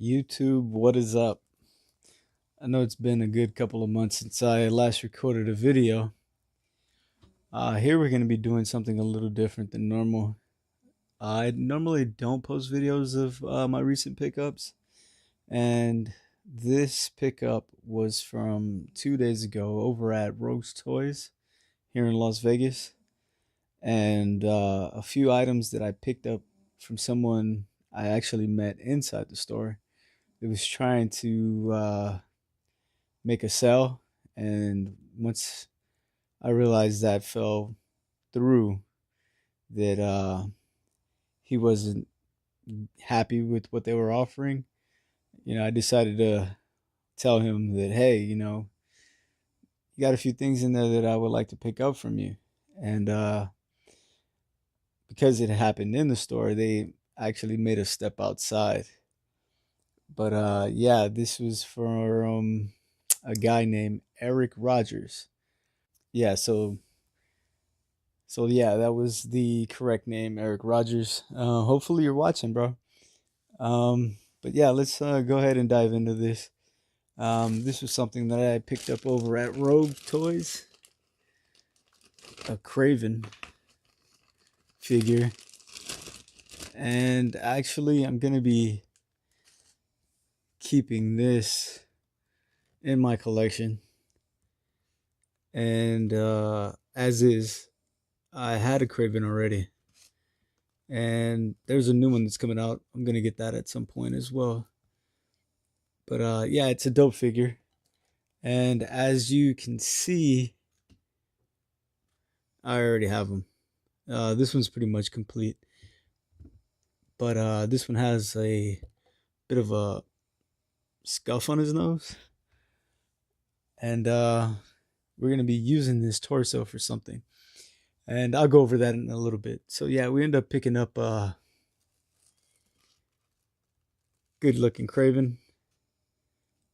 YouTube, what is up? I know it's been a good couple of months since I last recorded a video. Here we're going to be doing something a little different than normal. I normally don't post videos of my recent pickups, and this pickup was from 2 days ago over at Rogue's Toys here in Las Vegas, and a few items that I picked up from someone I actually met inside the store. It was trying to make a sale, and once I realized that fell through, that he wasn't happy with what they were offering, I decided to tell him that, hey, you got a few things in there that I would like to pick up from you. And because it happened in the store, they actually made us step outside. But yeah, this was for a guy named Eric Rogers. Yeah, so yeah, that was the correct name, Eric Rogers. Hopefully you're watching, bro. But yeah, let's go ahead and dive into this. This was something that I picked up over at Rogue Toys, a Kraven figure, and actually I'm gonna be keeping this in my collection. And as is, I had a Kraven already, and there's a new one that's coming out. I'm gonna get that at some point as well. But yeah, it's a dope figure. And as you can see, I already have them. This one's pretty much complete. But this one has a bit of a scuff on his nose. And we're going to be using this torso for something. And I'll go over that in a little bit. So yeah, we end up picking up a good looking Kraven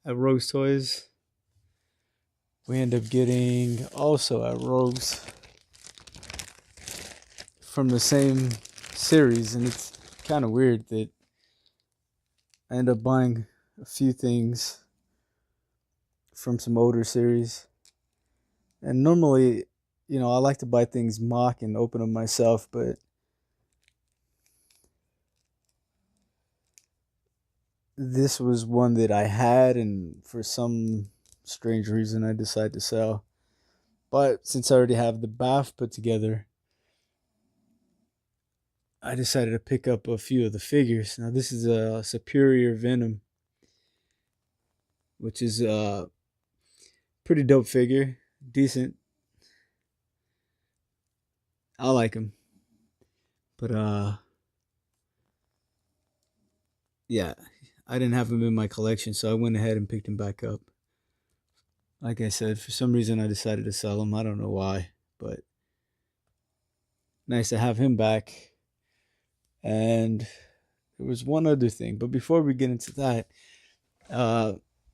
at Rogue's Toys. We end up getting also at Rogue's from the same series, and it's kind of weird that I end up buying a few things from some older series. And normally, I like to buy things mock and open them myself, but this was one that I had, and for some strange reason, I decided to sell. But since I already have the bath put together, I decided to pick up a few of the figures. Now, this is a Superior Venom, which is a pretty dope figure. Decent. I like him. But, yeah, I didn't have him in my collection, so I went ahead and picked him back up. Like I said, for some reason I decided to sell him. I don't know why, but nice to have him back. And there was one other thing, but before we get into that, uh,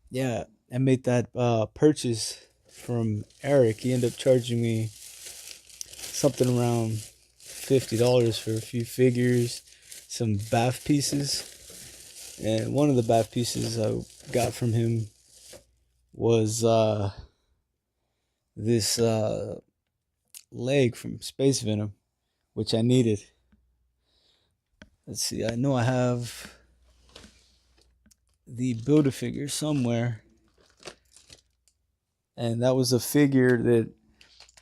yeah, I made that purchase from Eric. He ended up charging me something around $50 for a few figures, some bath pieces, and one of the bath pieces I got from him was this leg from Space Venom, which I needed. Let's see, I know I have the Build-A-Figure somewhere, and that was a figure that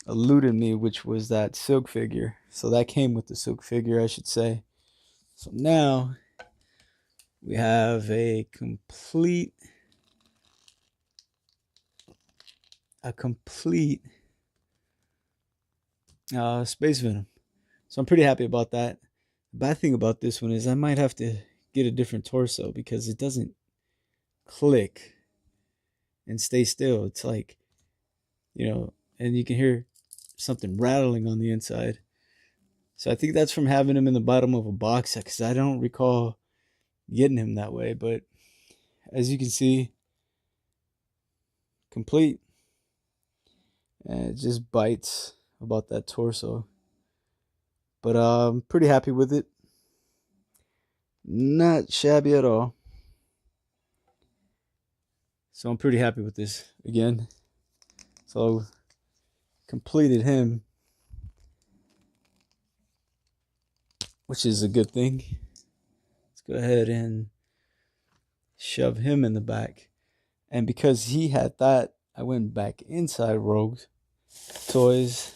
eluded me, which was that silk figure. So that came with the silk figure, I should say. So now we have a complete Space Venom. So I'm pretty happy about that. The bad thing about this one is I might have to get a different torso because it doesn't click and stay still. It's like, and you can hear something rattling on the inside. So I think that's from having him in the bottom of a box, because I don't recall getting him that way. But as you can see, complete. And it just bites about that torso. But I'm pretty happy with it. Not shabby at all. So I'm pretty happy with this again. So completed him, which is a good thing. Let's go ahead and shove him in the back. And because he had that, I went back inside Rogue's Toys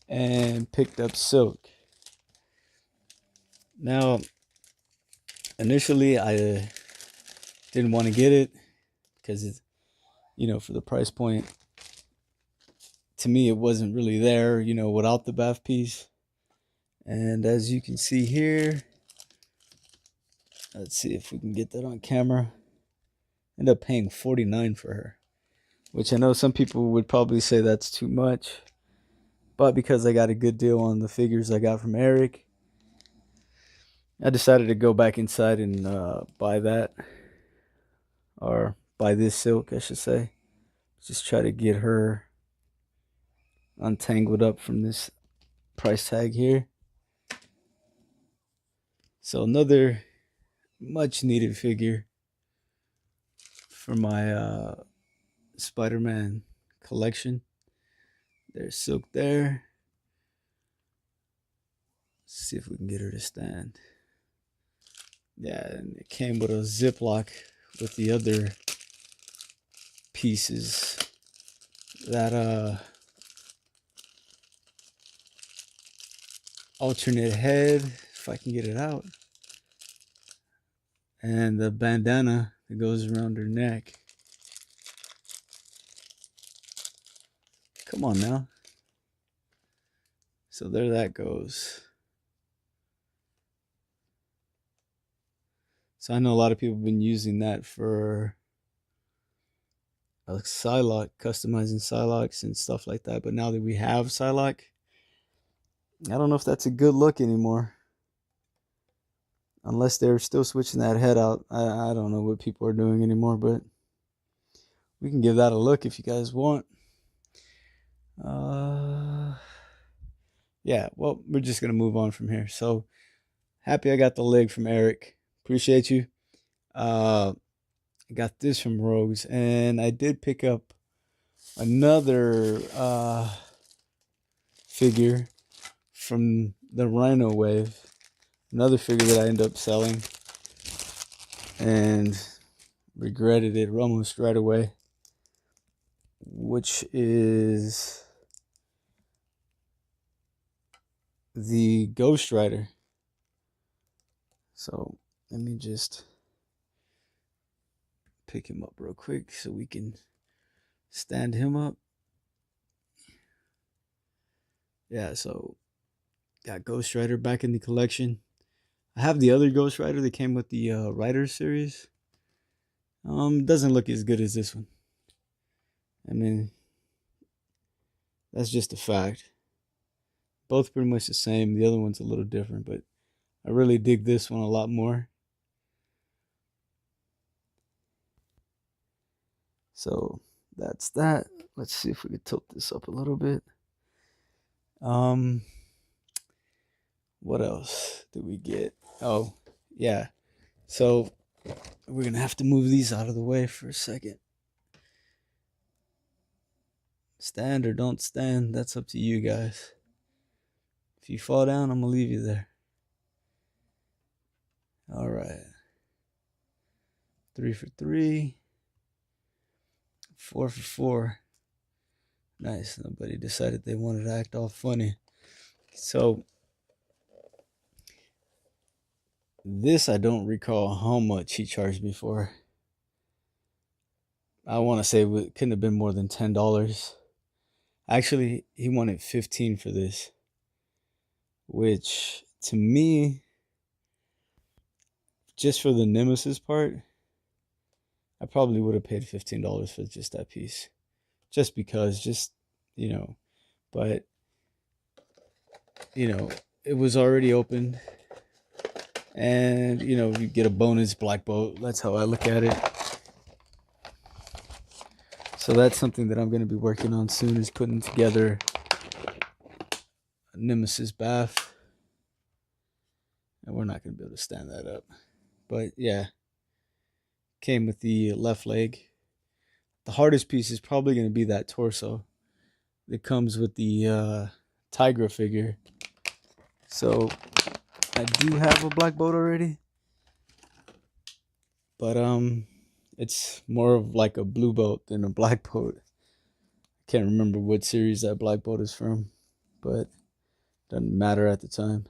and picked up Silk. Now, initially I didn't want to get it because it's, for the price point. To me, it wasn't really there, without the bath piece. And as you can see here, let's see if we can get that on camera. End up paying $49 for her, which I know some people would probably say that's too much. But because I got a good deal on the figures I got from Eric, I decided to go back inside and buy that. Or buy this Silk, I should say. Just try to get her untangled up from this price tag here. So another much needed figure for my Spider-Man collection. There's Silk there. Let's see if we can get her to stand. Yeah, and it came with a Ziploc with the other pieces. That alternate head, if I can get it out. And the bandana that goes around her neck. Come on now. So there that goes. So I know a lot of people have been using that for a Psylocke, customizing Psylocks and stuff like that. But now that we have Psylocke, I don't know if that's a good look anymore. Unless they're still switching that head out. I don't know what people are doing anymore, but we can give that a look if you guys want. Yeah, well, we're just going to move on from here. So, happy I got the leg from Eric. Appreciate you. I got this from Rogues, and I did pick up another figure from the Rhino wave. Another figure that I ended up selling and regretted it almost right away, which is the Ghost Rider. So let me just pick him up real quick so we can stand him up. Yeah, so got Ghost Rider back in the collection. I have the other Ghost Rider that came with the Rider series. Doesn't look as good as this one. I mean, that's just a fact. Both pretty much the same. The other one's a little different, but I really dig this one a lot more. So that's that. Let's see if we can tilt this up a little bit. What else did we get? Oh, yeah. So we're gonna have to move these out of the way for a second. Stand or don't stand, that's up to you guys. If you fall down, I'm gonna leave you there. All right. 3 for 3. 4 for 4. Nice. Nobody decided they wanted to act all funny. So this, I don't recall how much he charged me for. I want to say it couldn't have been more than $10. Actually, he wanted $15 for this, which to me, just for the Nemesis part, I probably would have paid $15 for just that piece. Just because, but, it was already open. And, you get a bonus Black Bolt. That's how I look at it. So that's something that I'm going to be working on soon, is putting together a Nemesis bath. And we're not going to be able to stand that up. But yeah, came with the left leg. The hardest piece is probably going to be that torso that comes with the Tigra figure. So I do have a black boat already, but it's more of like a blue boat than a black boat. I can't remember what series that black boat is from, but doesn't matter at the time.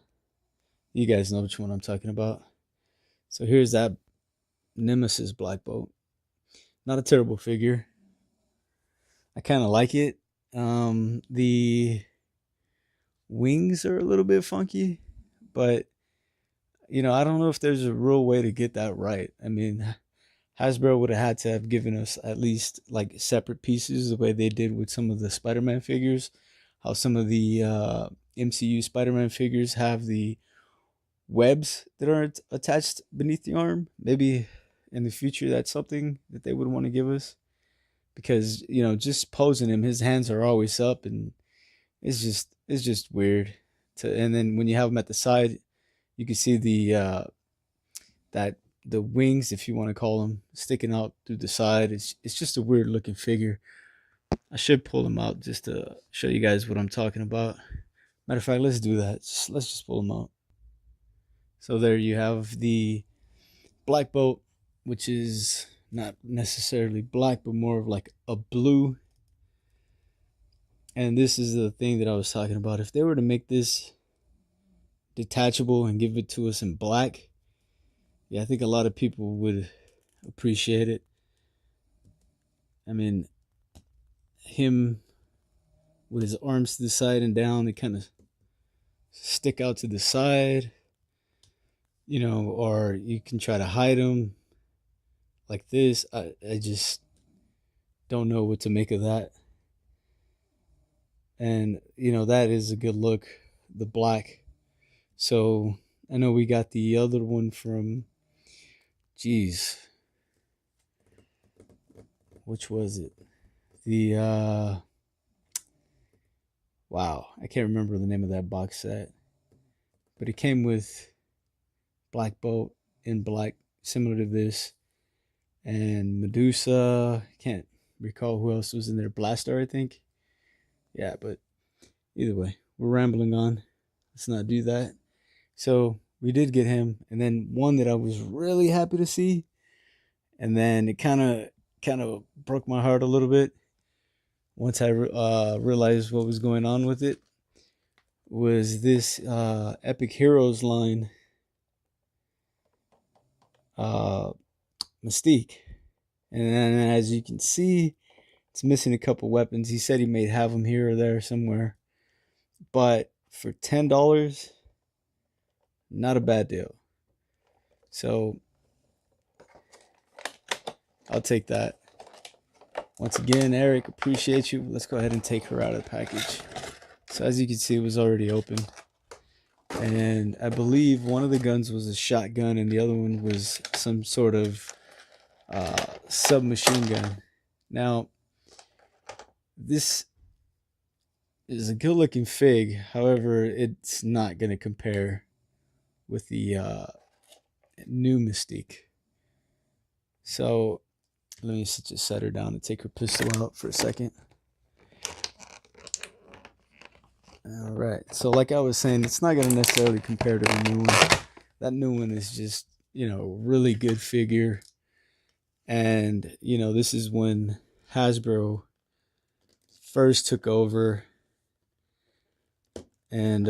You guys know which one I'm talking about. So here's that Nemesis black boat. Not a terrible figure. I kind of like it. The wings are a little bit funky, but I don't know if there's a real way to get that right. I mean, Hasbro would have had to have given us at least like separate pieces the way they did with some of the Spider-Man figures. How some of the MCU Spider-Man figures have the webs that are attached beneath the arm. Maybe in the future that's something that they would want to give us, because just posing him, his hands are always up, and it's just weird. And then when you have him at the side, you can see the wings, if you want to call them, sticking out through the side. It's just a weird looking figure. I should pull them out just to show you guys what I'm talking about. Matter of fact, let's do that. Let's just pull them out. So there you have the black boat, which is not necessarily black, but more of like a blue. And this is the thing that I was talking about. If they were to make this detachable and give it to us in black, yeah, I think a lot of people would appreciate it. I mean, him with his arms to the side and down, they kind of stick out to the side, or you can try to hide them like this. I just don't know what to make of that. And, that is a good look, the black. So I know we got the other one from, geez, which was it? The, wow, I can't remember the name of that box set. But it came with black boat in black, similar to this. And Medusa, can't recall who else was in there. Blaster, I think. Yeah, but either way, we're rambling on. Let's not do that. So we did get him, and then one that I was really happy to see, and then it kind of broke my heart a little bit once I realized what was going on with it, was this Epic Heroes line Mystique. And then, as you can see, it's missing a couple weapons. He said he may have them here or there somewhere, but for $10, not a bad deal. So I'll take that. Once again, Eric, appreciate you. Let's go ahead and take her out of the package. So as you can see, it was already open. And I believe one of the guns was a shotgun and the other one was some sort of submachine gun. Now, this is a good looking fig. However, it's not going to compare with the new Mystique. So let me just set her down and take her pistol out for a second. All right. So like I was saying, it's not going to necessarily compare to the new one. That new one is just, really good figure. And, this is when Hasbro first took over. And,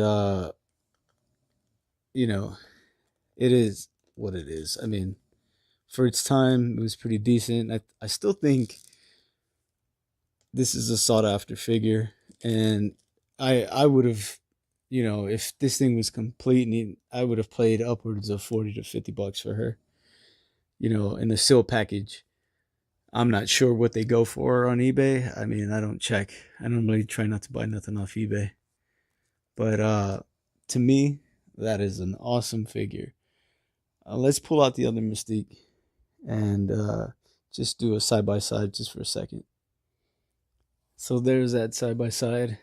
it is what it is. I mean, for its time, it was pretty decent. I still think this is a sought after figure. And I would have, if this thing was complete, I would have paid upwards of $40 to $50 for her, in a seal package. I'm not sure what they go for on eBay. I mean, I don't check. I normally try not to buy nothing off eBay. But to me, that is an awesome figure. Let's pull out the other Mystique and just do a side by side just for a second. So there's that side by side.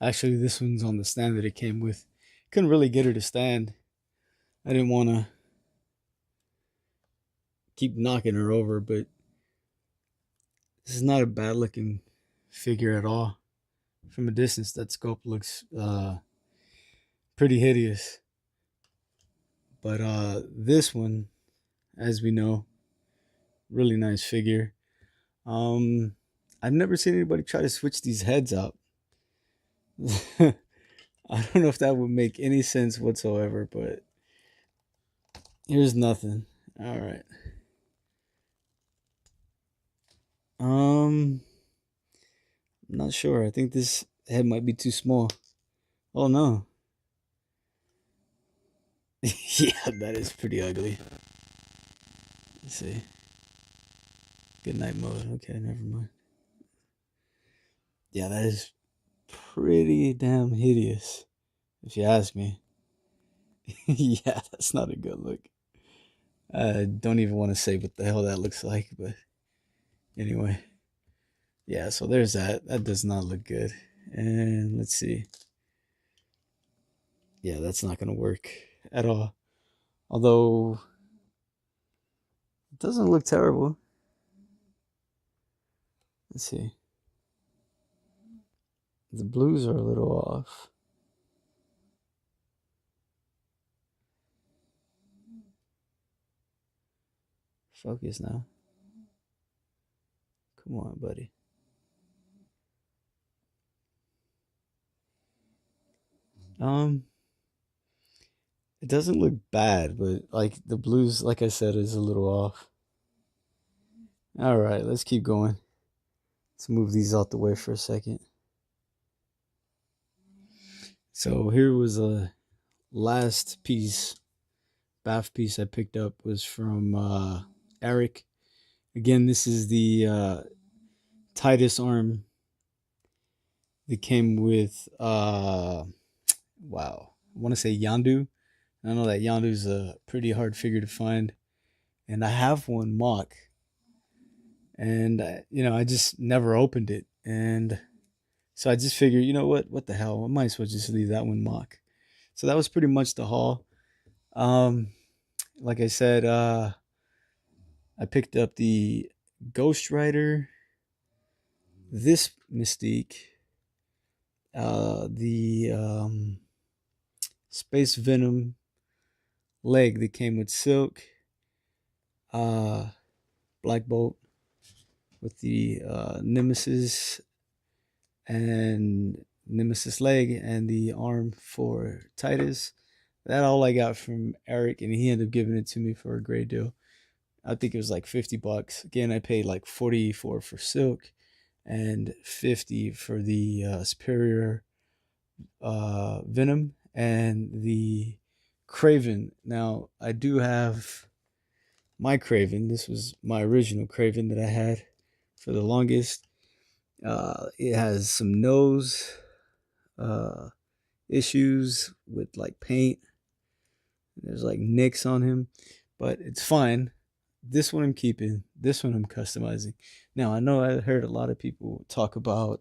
Actually, this one's on the stand that it came with. Couldn't really get her to stand. I didn't want to keep knocking her over, but this is not a bad looking figure at all. From a distance, that sculpt looks pretty hideous. But this one, as we know, really nice figure. Um, I've never seen anybody try to switch these heads out. I don't know if that would make any sense whatsoever, but here's nothing. All right. I'm not sure. I think this head might be too small. Oh no. Yeah, that is pretty ugly. Let's see. Good night mode. Okay, never mind. Yeah, that is pretty damn hideous, if you ask me. Yeah, that's not a good look. I don't even want to say what the hell that looks like, but anyway. Yeah, so there's that. That does not look good. And let's see. Yeah, that's not going to work at all. Although, it doesn't look terrible. Let's see. The blues are a little off. Focus now. Come on, buddy. Um, it doesn't look bad, but like the blues, like I said, is a little off. All right, let's keep going. Let's move these out the way for a second. So here was a last piece, bath piece I picked up was from Eric. Again, this is the Titus arm that came with wow, I want to say Yandu. I know that Yandu's a pretty hard figure to find, and I have one mock, and I just never opened it, and so I just figured, you know what the hell, I might as well just leave that one mock. So that was pretty much the haul. Um, like I said, I picked up the Ghost Rider, this Mystique, the Space Venom leg that came with Silk, uh, Black Bolt with the Nemesis and Nemesis leg and the arm for Titus. That all I got from Eric, and he ended up giving it to me for a great deal. I think it was like $50. Again, I paid like 44 for Silk and 50 for the Superior Venom and the Kraven. Now, I do have my Kraven. This was my original Kraven that I had for the longest. It has some nose issues with like paint. There's like nicks on him, but it's fine. This one I'm keeping. This one I'm customizing. Now, I know I heard a lot of people talk about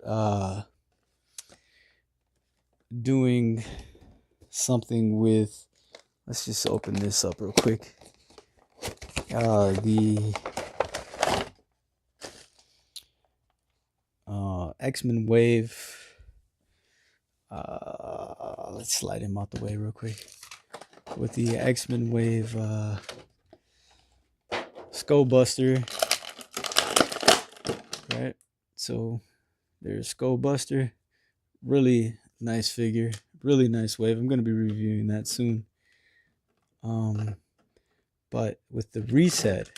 doing something with, let's just open this up real quick. The X-Men Wave. Let's slide him out the way real quick. With the X-Men Wave Skull Buster. Right? So there's Skull Buster. Really nice figure. Really nice wave. I'm going to be reviewing that soon. But with the reset,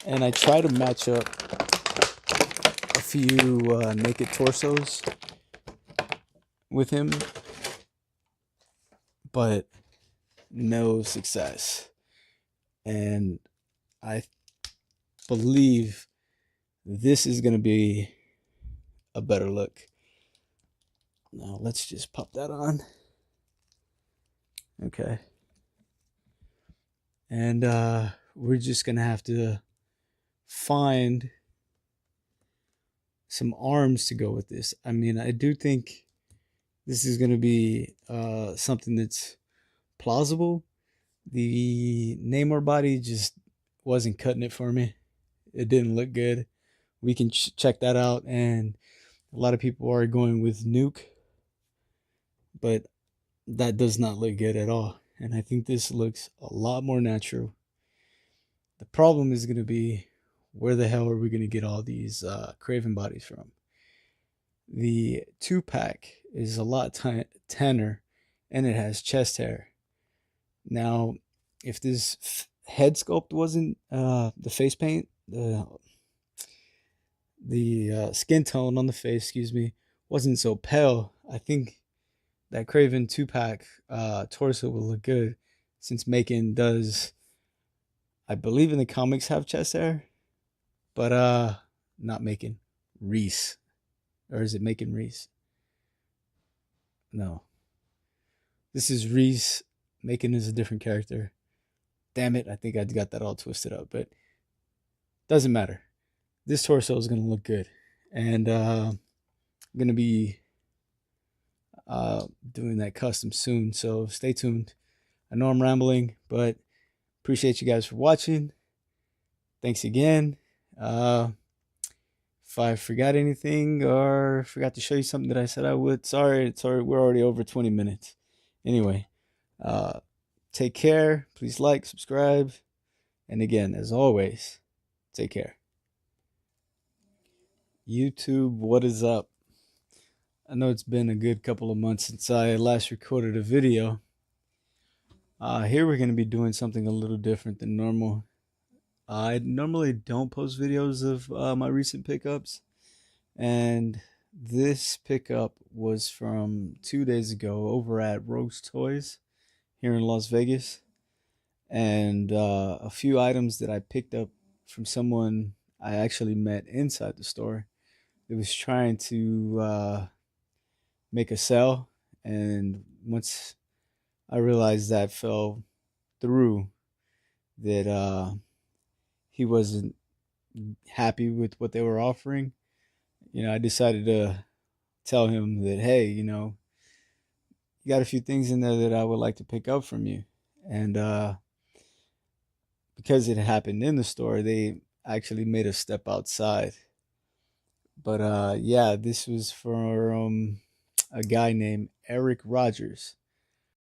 and I try to match up a few naked torsos with him, but no success. And I believe this is going to be a better look. Now let's just pop that on. Okay. And we're just going to have to find some arms to go with this. I mean, I do think this is going to be something that's plausible. The Namor body just wasn't cutting it for me. It didn't look good. We can check that out. And a lot of people are going with Nuke, but that does not look good at all. And I think this looks a lot more natural. The problem is going to be, where the hell are we going to get all these Kraven bodies from? The 2-pack is a lot tanner, and it has chest hair. Now, if this head sculpt wasn't the face paint, the skin tone on the face, excuse me, wasn't so pale, I think that Kraven 2-pack torso will look good, since Macon does, I believe in the comics, have chest hair, but not Macon, Reese. Or is it Macon Reese? No. This is Reese. Macon is a different character. Damn it, I think I got that all twisted up, but doesn't matter. This torso is going to look good. And I'm going to be doing that custom soon, so stay tuned. I know I'm rambling, but appreciate you guys for watching. Thanks again. If I forgot anything or forgot to show you something that I said I would, sorry, we're already over 20 minutes. Anyway, take care. Please like, subscribe. And again, as always, take care. YouTube, what is up? I know it's been a good couple of months since I last recorded a video. Here we're going to be doing something a little different than normal. I normally don't post videos of my recent pickups, and this pickup was from 2 days ago over at Rogue's Toys here in Las Vegas, and a few items that I picked up from someone I actually met inside the store that was trying to make a sale, and once I realized that fell through, that he wasn't happy with what they were offering, I decided to tell him that, hey, you got a few things in there that I would like to pick up from you. And because it happened in the store, they actually made us step outside. But yeah, this was from a guy named Eric Rogers.